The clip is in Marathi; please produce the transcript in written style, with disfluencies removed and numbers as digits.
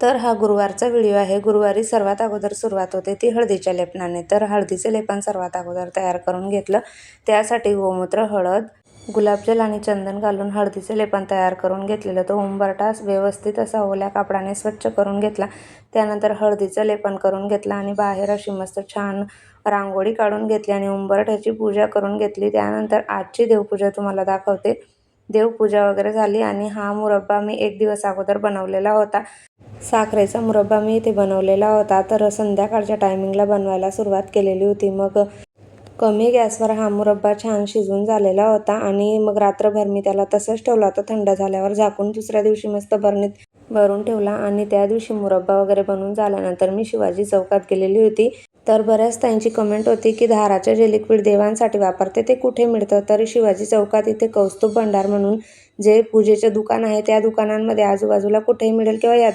तर हा गुरुवारचा व्हिडिओ आहे। गुरुवारी सर्वात अगोदर सुरुवात होते ती हळदीच्या लेपनाने। तर हळदीचे लेपन सर्वात अगोदर तयार करून घेतलं। त्यासाठी गोमूत्र, हळद, गुलाबजल आणि चंदन घालून हळदीचे लेपन तयार करून घेतलेलं। तो उंबरठा व्यवस्थित असा ओल्या कापडाने स्वच्छ करून घेतला। त्यानंतर हळदीचं लेपन करून घेतलं आणि बाहेर अशी मस्त छान रांगोळी काढून घेतली आणि उंबरठ्याची पूजा करून घेतली। त्यानंतर आजची देवपूजा तुम्हाला दाखवते। देवपूजा वगैरे झाली आणि हा मुरब्बा मी 1 दिवस अगोदर बनवलेला होता। साखरेचा मुरब्बा मी इथे बनवलेला होता। तर संध्याकाळच्या टायमिंगला बनवायला सुरुवात केलेली होती। मग कमी गॅसवर हा मुरब्बा छान शिजून झालेला होता आणि मग रात्रभर मी त्याला तसंच ठेवला होता। थंड झाल्यावर झाकून दुसऱ्या दिवशी मस्त बरणीत भरून ठेवला आणि त्या दिवशी मुरब्बा वगैरे बनवून झाल्यानंतर मी शिवाजी चौकात गेलेली होती। तर बऱ्याच ताईंची कमेंट होती की धाराचं जे लिक्विड देवांसाठी वापरते ते कुठे मिळतं? तर शिवाजी चौकात इथे कौस्तुभ भंडार म्हणून जे पूजेचे दुकान आहे त्या दुकानांमध्ये आजूबाजूला कुठेही मिळेल किंवा या